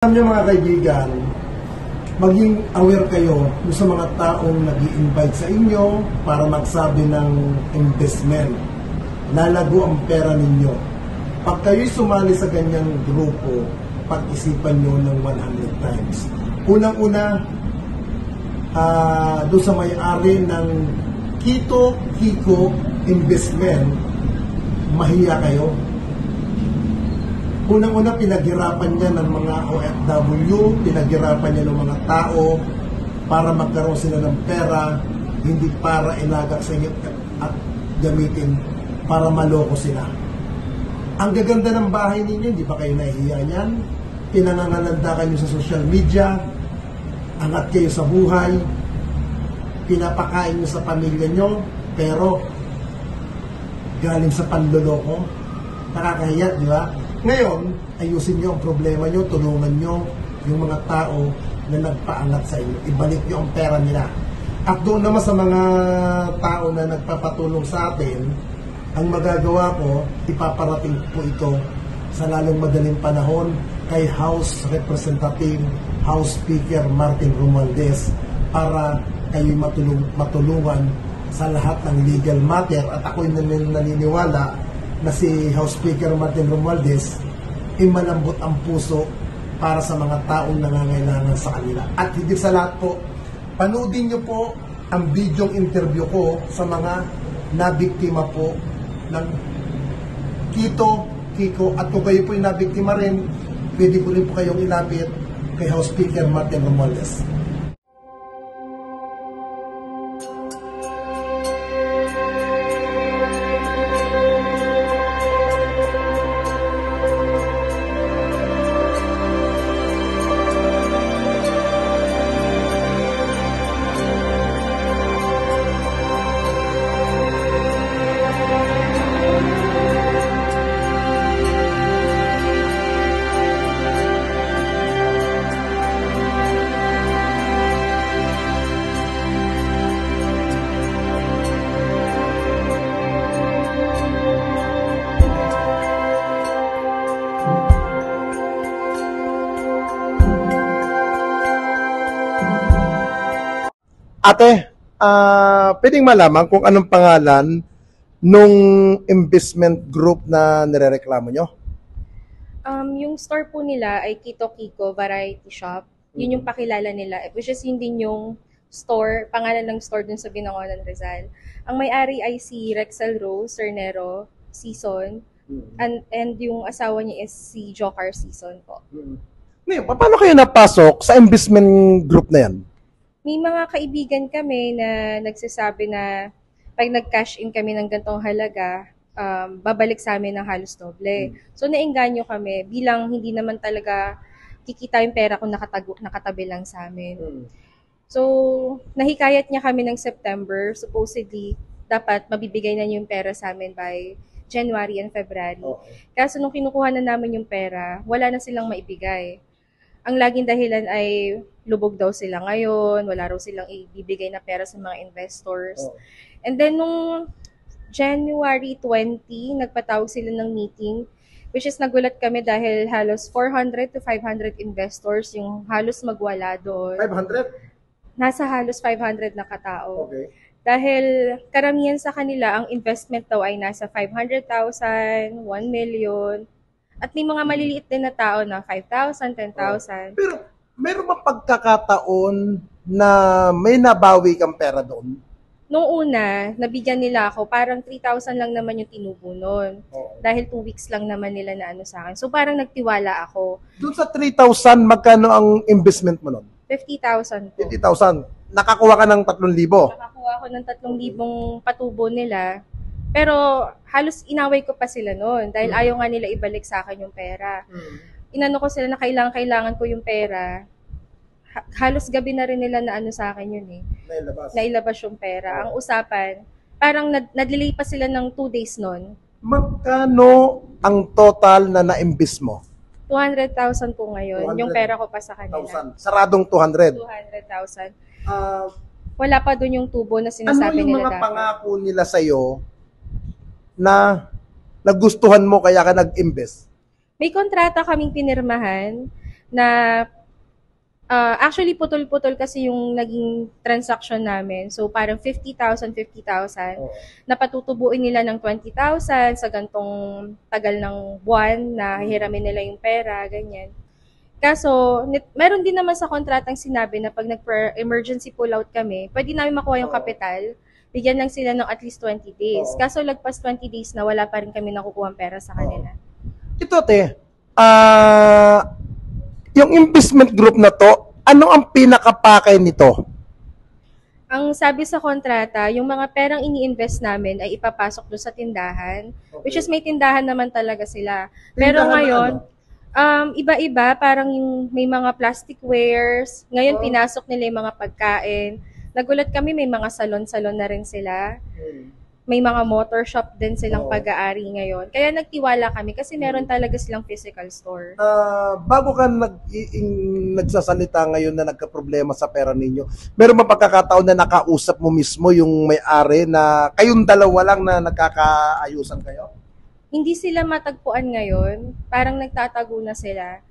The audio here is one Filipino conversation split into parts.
Alam niyo mga kaibigan, maging aware kayo sa mga taong nag-i-invite sa inyo para magsabi ng investment. Lalago ang pera ninyo. Pag kayo'y sumali sa ganyang grupo, pag-isipan nyo ng 100 times. Unang-una, doon sa may-ari ng Kiko Investment, mahiya kayo. Unang-una, pinaghirapan niya ng mga OFW, pinaghirapan niya ng mga tao para magkaroon sila ng pera, hindi para ilagak sa inyo at gamitin para maloko sila. Ang gaganda ng bahay ninyo, hindi ba kayo nahihiya niyan? Pinangangalanda kayo sa social media, angat kayo sa buhay, pinapakain nyo sa pamilya nyo, pero galing sa panloloko. Nakakahiya, di ba? Ngayon, ayusin nyo ang problema nyo, tulungan nyo yung mga tao na nagpaangat sa inyo. Ibalik nyo ang pera nila. At doon naman sa mga tao na nagpapatulong sa atin, ang magagawa ko, ipaparating po ito sa lalong madaling panahon kay House Representative, House Speaker Martin Romualdez para kayo'y matulungan sa lahat ng legal matter. At ako'y naniniwala na si House Speaker Martin Romualdez ay malambot ang puso para sa mga taong nangangailangan sa kanila. At higit sa lahat po, panoodin niyo po ang videong interview ko sa mga nabiktima po ng Kiko, at kung kayo po yung nabiktima rin, pwede po rin po kayong ilapit kay House Speaker Martin Romualdez. Ate, pwedeng malaman kung anong pangalan nung investment group na nirereklamo nyo? Yung store po nila ay Kiko Variety Shop. Yun yung pakilala nila, which is yun din yung store, pangalan ng store dun sa Binangonan, Rizal. Ang may-ari ay si Rexel Rose Cernero Season, and yung asawa niya is si Jocar Season po. Ngayon, paano kayo napasok sa investment group na yan? May mga kaibigan kami na nagsasabi na pag nag-cash in kami ng gantong halaga, babalik sa amin ng halos doble. So naengganyo kami bilang hindi naman talaga kikita yung pera kung nakatabi lang sa amin. So nahikayat niya kami ng September. Supposedly, dapat mabibigay na yung pera sa amin by January and February. Kaso nung kinukuha na namin yung pera, wala na silang maibigay. Ang laging dahilan ay lubog daw sila ngayon, wala raw silang ibibigay na pera sa mga investors. And then nung January 20, nagpatawag sila ng meeting, which is nagulat kami dahil halos 400 to 500 investors yung halos magwala doon. 500? Nasa halos 500 na katao. Okay. Dahil karamihan sa kanila, ang investment daw ay nasa 500,000, 1 million, at may mga maliliit din na tao na 5,000, 10,000. Pero meron ba pagkakataon na may nabawi kang pera doon? Noong una, nabigyan nila ako, parang 3,000 lang naman yung tinubo nun. Dahil 2 weeks lang naman nila na ano sa akin. So parang nagtiwala ako. Doon sa 3,000, magkano ang investment mo nun? 50,000 po. 50,000. Nakakuha ka ng 3,000. Nakakuha ako ng 3,000 patubo nila. Pero halos inaway ko pa sila noon dahil ayaw nga nila ibalik sa akin yung pera. Inano ko sila na kailangan ko yung pera. Halos gabi na rin nila na ano sa akin yun eh. Nailabas yung pera. Ang usapan, parang na-delay pa sila ng 2 days noon. Magkano ang total na na-invest mo? 200,000 po ngayon. 200,000. Yung pera ko pa sa kanila. Saradong 200. 200,000. Wala pa doon yung tubo na sinasabi ano yung nila mga dapat. pangako nila sa'yo na nagustuhan mo kaya ka nag-invest? May kontrata kaming pinirmahan na actually putol-putol kasi yung naging transaction namin. So parang 50,000, 50,000. Napatutubuin nila ng 20,000 sa gantong tagal ng buwan na hihiramin nila yung pera, ganyan. Kaso, meron din naman sa kontratang sinabi na pag nag-emergency pull-out kami, pwede namin makuha yung kapital, bigyan lang sila ng at least 20 days. Kaso lagpas 20 days na wala pa rin kami nakukuha pera sa kanila. Ito, te, yung investment group na to, ano ang pinakapakay nito? Ang sabi sa kontrata, yung mga perang ini-invest namin ay ipapasok doon sa tindahan, which is may tindahan naman talaga sila. Pero Tindahan na ngayon, iba-iba, parang yung may mga plastic wares, ngayon pinasok nila yung mga pagkain. Nagulat kami, may mga salon-salon na rin sila. May mga motor shop din silang pag-aari ngayon. Kaya nagtiwala kami kasi meron talaga silang physical store. Bago ka nagsasalita ngayon na nagka-problema sa pera ninyo, meron ba pagkakataon na nakausap mo mismo yung may-ari na kayong dalawa lang na nagkakaayusan kayo? Hindi sila matagpuan ngayon. Parang nagtatago na sila.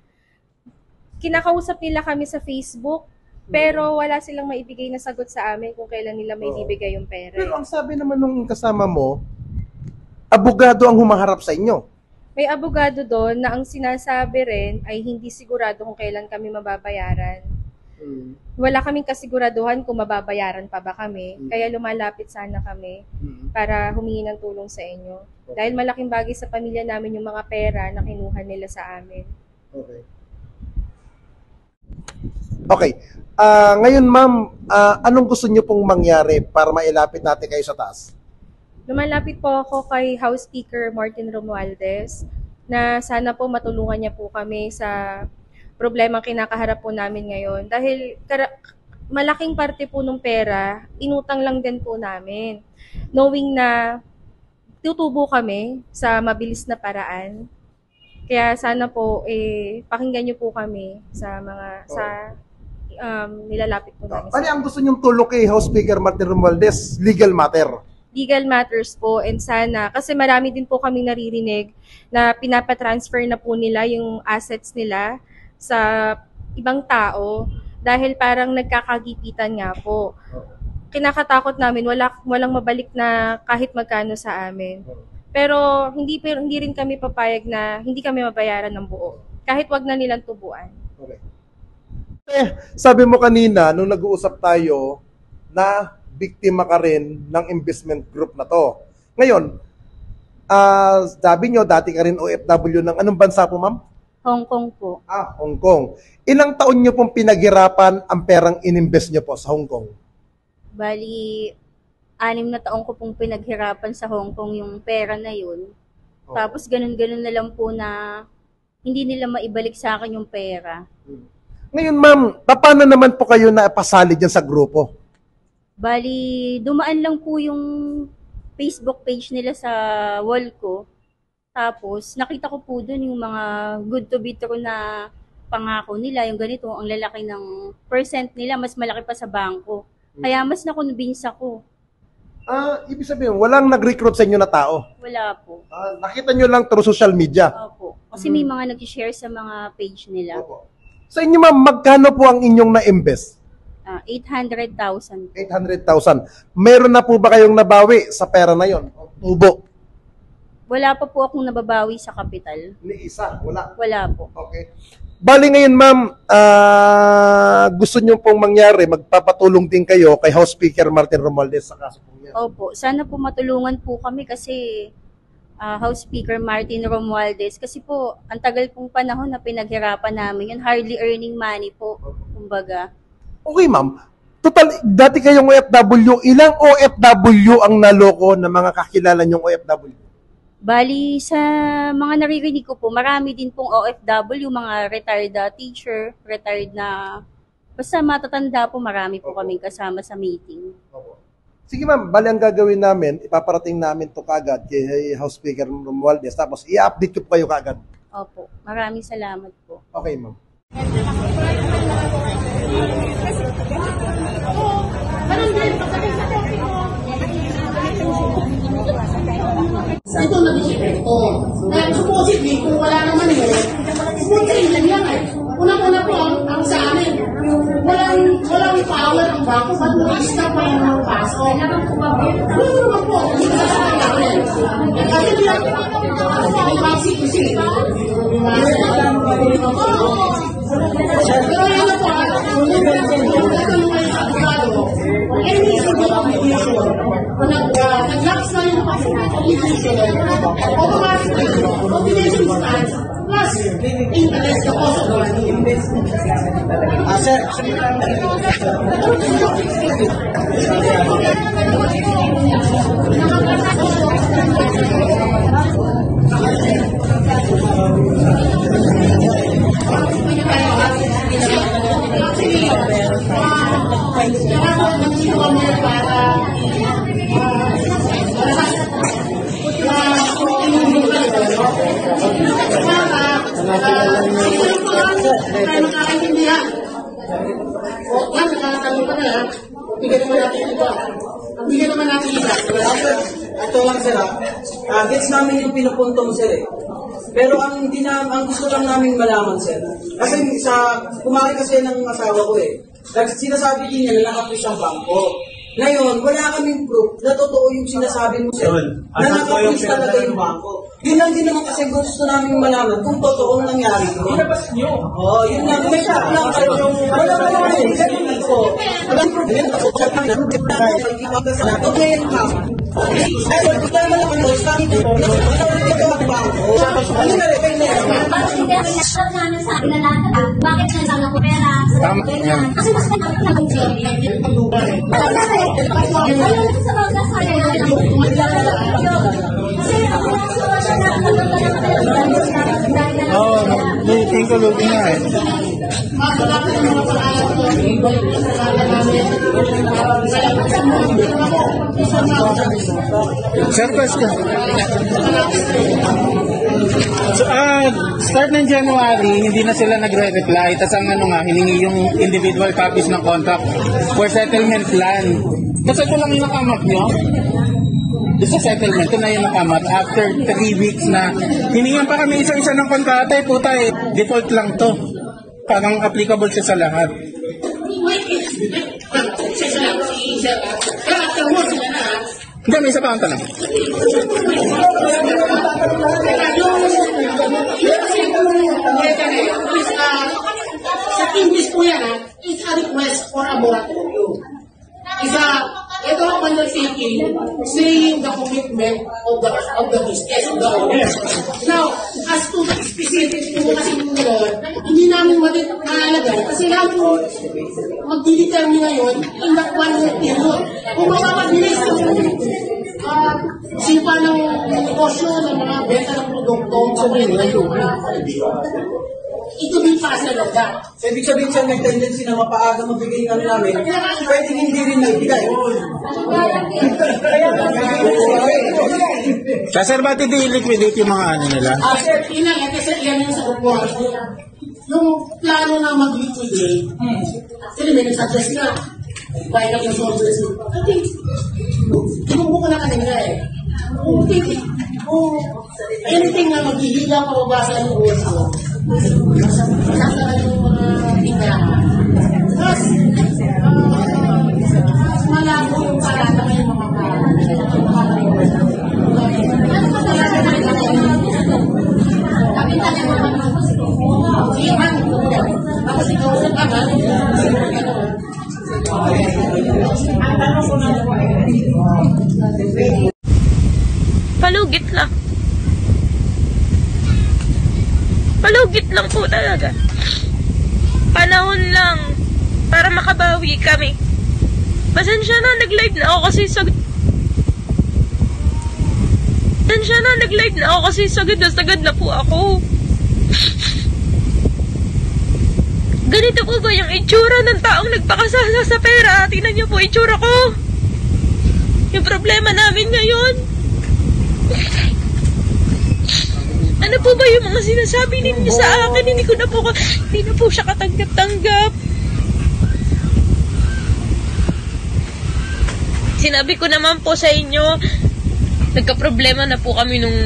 Kinakausap nila kami sa Facebook, pero wala silang maibigay na sagot sa amin kung kailan nila may bibigay yung pera. Pero ang sabi naman nung kasama mo, abogado ang humaharap sa inyo. May abogado doon na ang sinasabi rin ay hindi sigurado kung kailan kami mababayaran. Wala kaming kasiguraduhan kung mababayaran pa ba kami. Kaya lumalapit sana kami para humingi ng tulong sa inyo. Dahil malaking bagay sa pamilya namin yung mga pera na kinuha nila sa amin. Okay. Ngayon, ma'am, anong gusto niyo pong mangyari para mailapit natin kayo sa taas? Lumalapit po ako kay House Speaker Martin Romualdez na sana po matulungan niya po kami sa problemang kinakaharap po namin ngayon. Dahil malaking parte po ng pera, inutang lang din po namin. Knowing na tutubo kami sa mabilis na paraan. Kaya sana po, pakinggan niyo po kami sa mga, nilalapit po namin. Ano ang gusto niyong tulong kay House Speaker Martin Romualdez? Legal matter. Legal matters po, and sana, kasi marami din po kami naririnig na pinapatransfer na po nila yung assets nila sa ibang tao dahil parang nagkakagipitan nga po. Kinakatakot namin, walang mabalik na kahit magkano sa amin. Pero hindi rin kami papayag na hindi kami mabayaran ng buo. Kahit wag na nilang tubuan. Okay. Sabi mo kanina, nung nag-uusap tayo, na biktima ka rin ng investment group na to. Ngayon, sabi nyo, dati ka rin OFW ng anong bansa po, ma'am? Hong Kong po. Hong Kong. Ilang taon nyo pong pinaghirapan ang perang ininvest nyo po sa Hong Kong? Bali, 6 na taon ko pong pinaghirapan sa Hong Kong yung pera na yun. Tapos ganun-ganun na lang po na hindi nila maibalik sa akin yung pera. Ngayon, ma'am, paano naman po kayo napasali dyan sa grupo? Bali, dumaan lang po yung Facebook page nila sa wall ko. Tapos, nakita ko po dun yung mga good to be true na pangako nila. Yung ganito, ang lalaki ng percent nila, mas malaki pa sa bangko. Kaya mas nakonvince ako. Ibig sabihin, walang nag-recruit sa inyo na tao? Wala po. Nakita nyo lang through social media? Opo. Kasi may mga nag-share sa mga page nila. Opo. Sa inyo, ma'am, magkano po ang inyong na-invest? 800,000. 800,000. Meron na po ba kayong nabawi sa pera na yon? Tubo? Wala pa po akong nababawi sa kapital. Ni isa? Wala? Wala po. Okay. Bali ngayon, ma'am, gusto nyo pong mangyari, magpapatulong din kayo kay House Speaker Martin Romualdez sa kaso po yan. Opo. Sana po matulungan po kami kasi House Speaker Martin Romualdez kasi po ang tagal pong panahon na pinaghirapan namin yun. Hardly earning money po, kumbaga. Okay, ma'am. Total, dati kayong OFW, ilang OFW ang naloko na mga kakilala nyong OFW? Bali, sa mga naririnig ko po, marami din pong OFW, mga retired teacher, retired na, basta matatanda po, marami po kaming kasama sa meeting. Sige ma'am, bali ang gagawin namin, ipaparating namin to kagad kay House Speaker Romualdez, tapos i-update ko kayo kagad. Opo, maraming salamat po. Okay, ma'am. Ito nag-isip ko. Dahil supposedly, kung wala naman yun, smooth train lang yan eh. Unang-una bawal ang bangko, ba't na-stop pa yung mga paso? Wala naman po. Kasi lang, pero yan na po, nag-lapse na yung automatically, combination stance, plus interest the cost of money. Ito lang sir, gets namin yung pinupunto mo sir eh. Pero ang gusto lang namin malaman sir, kasi kumari kasi ng asawa ko eh, sinasabi din niya na nakapulis ang bangko. Ngayon, wala kaming proof na totoo yung sinasabi mo sir, na nakapulis talaga yung bangko. Yun lang din naman kasi gusto namin malaman kung totoong nangyari yun. Oo, yun lang. May shop lang kayo. Wala ka naman eh. Ganun po. Walang problema. Okay, ma'am. Ay, ito naman ako yung sabi ko. Ito ang bangko. Ano na rin kayo na yan? Bakit hindi namin na-shop namin sa akin na lahat na bakit na lang ako pera? Kasi mas kailangan na akong pera. Sa mga kasaya na looking ko nga eh. Surprise ka. So, start ng January, hindi na sila nagre-reply. Tapos ang hiningi yung individual copies ng contract for settlement plan. Kasi ito lang yung nakamap nyo. Doon sa settlement, ito na yung nakamat. After 3 weeks na, hiningan pa kami isa-isa ng kontrata, puta eh, default lang to. Parang applicable siya sa lahat. Hindi, may isa pa ang tanong. Sa English po yan, it's a request for a moratorium. Ito ang undertaking saying the commitment of the business, of the owner. Now, as to the specific po kasi hindi namin maalagay kasi lang po mag-determine ngayon in that 1 year period. Kung mapapabilis sipa ng negosyo ng mga benta ng produkto ito be faster of that. So, ibig sabihin siya may tendency na mapaaga mabigay ng namin, pwede hindi rin nagbigay. Sir, ba't i-liquidate yung mga nila? Sir, kasi yan yung sa report. Yung plano na mag-liquidate, actually may nagsuggest na, kaya na yung shoulders. Okay, tinumbo ko na kanina eh. Kung anything na maghihila pababa sa negosyo, nasa yung mga tindahan. Plus, mas malabo yung parata ng mga palugit lang. Palugit lang po talaga. Panahon lang para makabawi kami. Pasensya na, nag-live na ako kasi sagad. Pasensya na, nag-live na ako kasi sagad na po ako. Ganito po ba yung itsura ng taong nagpakasasa sa pera? Tingnan niyo po itsura ko. Yung problema namin ngayon. Ano po ba yung mga sinasabi ninyo sa akin? Hindi na po siya katanggap-tanggap. Sinabi ko naman po sa inyo, nagka-problema na po kami nung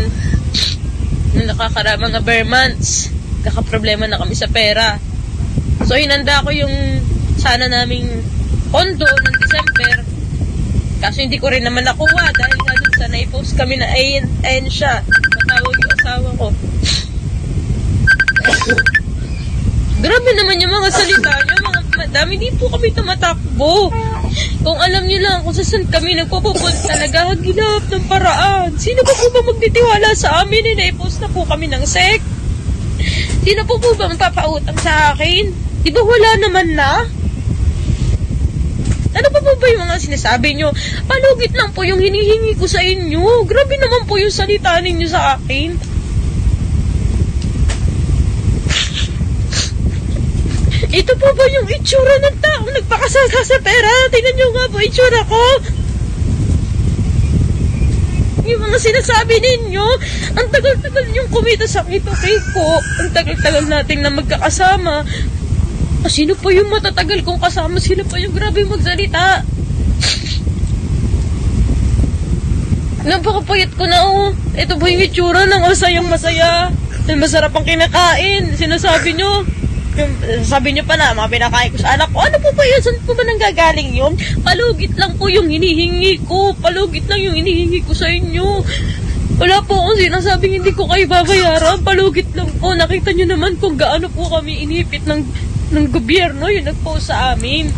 nakakaramang bare months. Nagka-problema na kami sa pera. So, hinanda ko yung sana naming pondo ng December. Kaso hindi ko rin naman nakuha dahil nga dun sa naipost kami na ayun siya, matawag yung asawa ko. Grabe naman yung mga salita niyo, mga madami, di po kami tumatakbo. Kung alam niyo lang kung saan kami nagpupunta, naghahanap ng paraan. Sino ba po ba magtitiwala sa amin? Naipost na po kami ng SEC. Sino po ba magpapautang sa akin? Di ba wala naman na? Ano pa po ba yung mga sinasabi nyo? Palugit lang po yung hinihingi ko sa inyo. Grabe naman po yung salita ninyo sa akin. Ito po ba yung itsura ng taong nagpakasasa sa pera? Tingnan nyo nga po itsura ko. Yung mga sinasabi ninyo, ang tagal-tagal yung kumita sa Kito-K ko. Ang tagal-tagal nating na magkakasama. Sino po yung matatagal kong kasama? Sino po yung grabe magsalita? Napakapayat ko na oh. Ito po yung itsura ng masayang masaya. Masarap ang kinakain. Sinasabi nyo. Sabi niyo pa na, mga pinakain ko sa anak ko. Ano po ba yun? Saan po ba nanggagaling yun? Palugit lang po yung hinihingi ko. Palugit lang yung hinihingi ko sa inyo. Wala po akong sinasabing hindi ko kayo babayaran. Palugit lang po. Nakita niyo naman kung gaano po kami inipit ng gobyerno yung nag-post sa amin.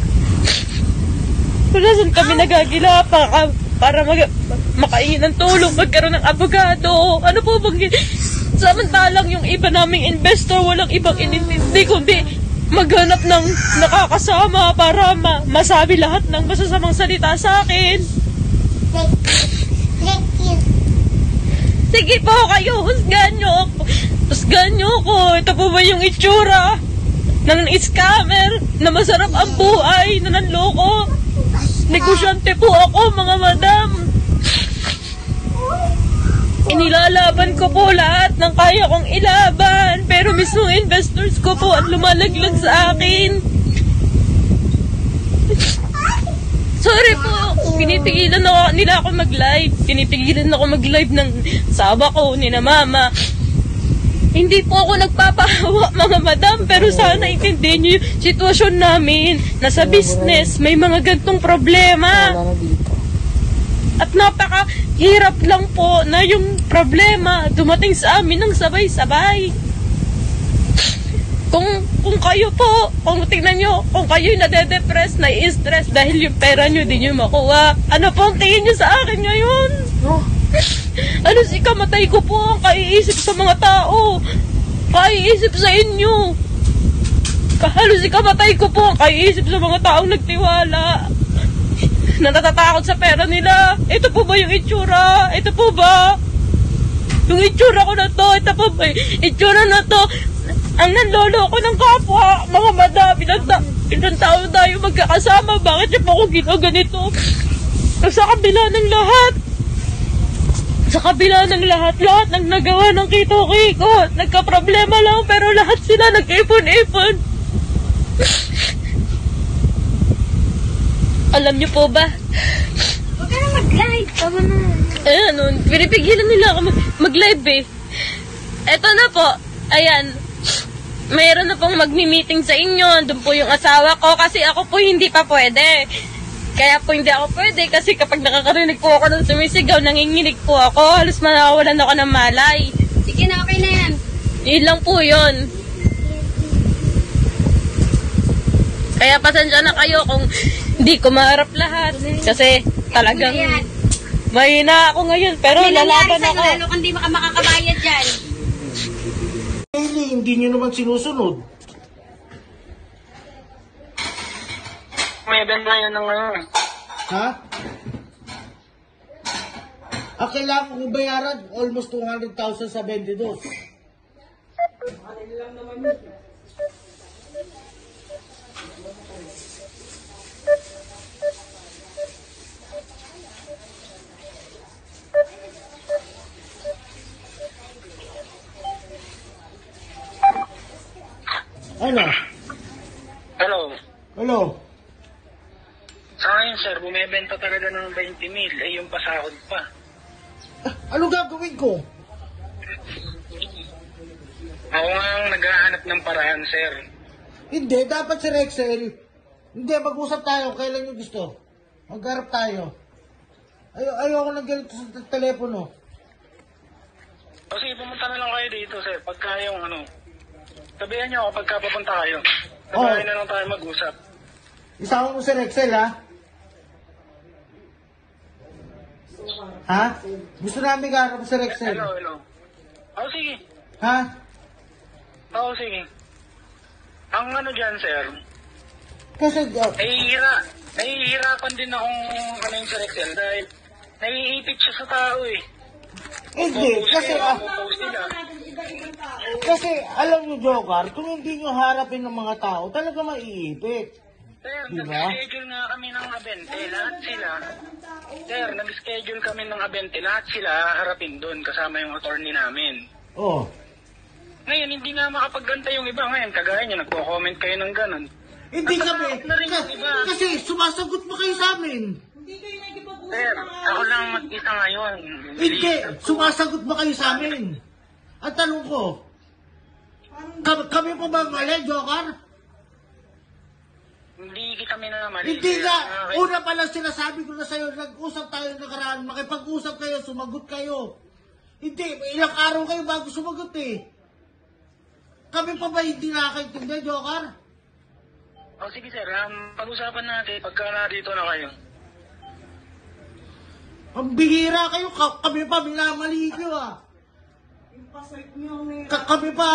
Wala saan kami nagagila para makaingin ng tulong, magkaroon ng abogado. Ano po bang samantalang yung iba naming investor walang ibang inintindi kundi maghanap ng nakakasama para masabi lahat ng masasamang salita sa akin. Sige po kayo, husgahan nyo ako. Husgahan nyo ako. Ito po ba yung itsura ng scammer na masarap ang buhay na nanloko? Negosyante po ako mga madam. Inilalaban ko po lahat ng kaya kong ilaban, pero mismong investors ko po ang lumalaglag sa akin. Sorry po, pinipigilan nila ako mag-live. Pinipigilan ako mag-live ng asawa ko, ni na mama. Hindi po ako nagpapahawa mga madam, pero sana intindihin niyo yung sitwasyon namin. Nasa business, may mga gantong problema. At napakahirap lang po na yung problema dumating sa amin ng sabay-sabay. Kung kayo po, kung tingnan nyo, kung kayo'y nade-depress, nai-stress dahil yung pera nyo di nyo makuha, ano po ang tingin nyo sa akin ngayon? Ano si kamatay ko po ang kaiisip sa mga tao, kaiisip sa inyo. Halos ikamatay ko po ang kaiisip sa mga taong nagtiwala. Natatakot sa pera nila. Ito po ba yung itsura? Ito po ba? Yung itsura ko na to, ito po ba? Itsura na to, ang nanlolo ko ng kapwa, mga madam, ilang taon tayo magkakasama, bakit niyo po ako ginaganito? Sa kabila ng lahat, lahat ng nagawa ng Kito-K ko, nagka-problema lang, pero lahat sila nag-ipon-ipon. Alam niyo po ba? Huwag ka na mag-live. Tama na. Ayan, pinipigilan nila ako mag-live eh. Eto na po, ayan, mayroon na pong magmi-meeting sa inyo, doon po yung asawa ko, kasi ako po hindi pa pwede. Kaya po hindi ako pwede, kasi kapag nakakarinig po ako ng sumisigaw, nanginginig po ako, halos manawalan ako ng malay. Sige na, okay na yan. Yun lang po yun. Kaya pasensya na kayo kung hindi ko maharap lahat. Kasi talagang mahina ako ngayon. Pero lalaban ako. Lalo kung di makakabayad dyan. Hindi nyo naman sinusunod. May event na yun ng ano. Ha? Kailangan ko bayaran almost 200,000 sa 22. Ano? Hello. Hello? Sa ngayon, sir, bumibenta talaga ng 20 mil. Eh, yung pasahod pa. Ano gagawin ko? Ako nga ang naghahanap ng paraan, sir. Hindi, dapat si Rexel Hindi, mag-usap tayo. Kailan nyo gusto? Magharap tayo. Ayoko ng ganito sa telepono. O sige, pumunta na lang kayo dito, sir. Pagka yung sabihan niyo ako pagka papunta kayo. Sabihan na lang tayo mag-usap. Isama mo si Rexel, ha? Ha? Gusto namin kaharap si Rexel. Hello. O sige. Ha? Oo, sige. Ang dyan, sir, Kasi, nahihirapan din akong yung sa Excel dahil naiipit siya sa tao eh. hindi. Kasi, alam nyo, Joker, kung hindi nyo harapin ng mga tao, talaga maiipit. Sir, Diba? nag-schedule nga kami ng abente, lahat sila. Sir, nag-schedule kami ng abente, lahat sila harapin doon kasama yung attorney namin. Oh. Ngayon, hindi nga makapagganta yung iba. Ngayon, kagaya niya, nagko-comment kayo ng ganun. Hindi At kami. na rin yung iba. Kasi, sumasagot pa kayo sa amin. Sir, ako lang mag-isa ngayon. Hindi. Sumasagot ba kayo sa amin? Ang tanong ko, kami pa ba mali, Joker? Hindi kita minamali. Hindi sir. nga. Una pa lang sinasabi ko na sa'yo, nag-usap tayo nakaraan, makipag-usap kayo, sumagot kayo. Hindi, ilang araw kayo bago sumagot eh. Kami pa ba hindi nakakaintindi, Joker? O sige sir, pag-usapan natin pagka dito na kayo. Ang bihira kayo, kami pa minamali nyo ah. Kami pa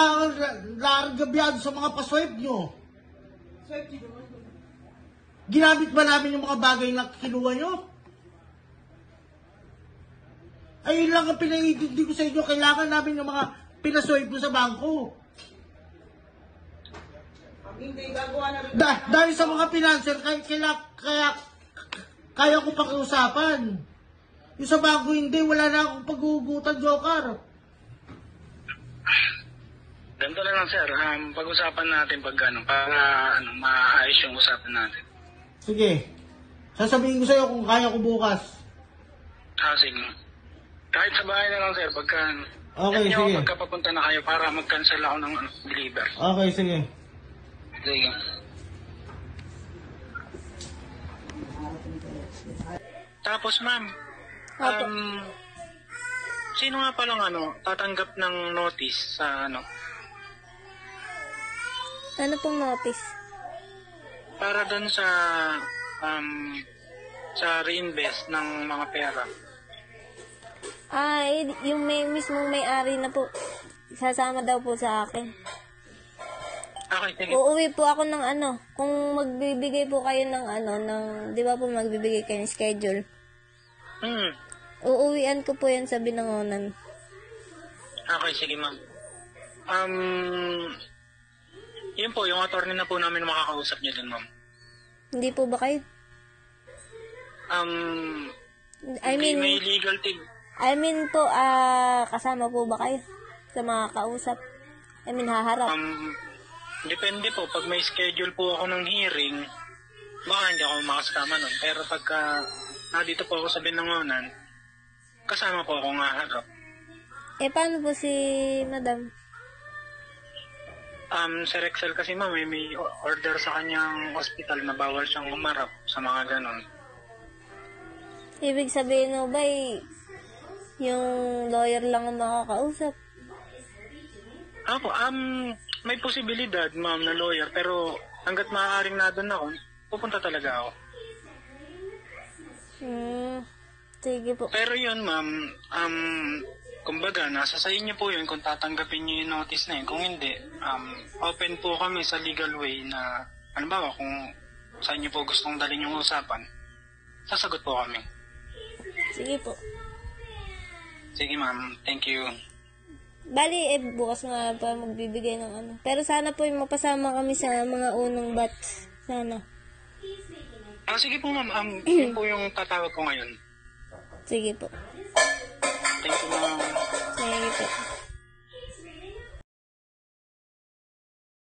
largabyado sa mga paswipe nyo. Ginamit ba namin yung mga bagay na kinuha nyo? Ayun lang ang pinahintindi ko sa inyo, kailangan namin yung mga pinaswipe nyo sa bangko. Dahil sa mga financer, kaya ko pakiusapan. Yung sa bago hindi, wala na akong paghugutan, Joker. Ganito na lang sir, pag-usapan natin para maayos yung usapan natin. Sige. Sasabihin ko sa'yo kung kaya ko bukas. Sige. Kahit sa bahay na lang sir, pagka Okay, sige. sige. Pagka papunta na kayo para mag-cancel ako ng deliver. Okay, sige. Sige. Tapos ma'am, sino nga palang tatanggap ng notice sa Ano pong notice? para doon sa reinvest ng mga pera? Yung mismong may-ari na po. Sasama daw po sa akin. Okay, sige. Uuwi po ako ng kung magbibigay po kayo ng di ba po magbibigay kayo ng schedule? Uuwian ko po yan sa Binangonan. Okay, sige ma'am. Yun po, yung attorney na po namin makakausap niyo din ma'am. Hindi po ba kayo? May legal team. Po, kasama po ba kayo sa mga kausap? Haharap. Depende po. Pag may schedule po ako ng hearing, baka hindi ako makasama nun. Pero pagka dito po ako sa Binangonan, kasama po ako haharap. Paano po si Madam? Sir Excel kasi ma'am, may order sa kanyang hospital na bawal siyang umarap sa mga ganon. Ibig sabihin mo ba yung lawyer lang ang makakausap? Ako, may posibilidad ma'am na lawyer, pero hanggat maaaring na doon ako, pupunta talaga ako. Sige po. Pero yun ma'am, kumbaga, nasa sa inyo po yun kung tatanggapin niyo yung notice na yun. Kung hindi, open po kami sa legal way na, kung sa inyo po gustong dalhin yung usapan, sasagot po kami. Sige po. Sige ma'am, thank you. Bali, bukas nga pa magbibigay ng Pero sana po yung mapasama kami sa mga unang batch. Sana. Sige po ma'am, yun po yung tatawag ko ngayon. Sige po. Thank you ma'am. Sige po.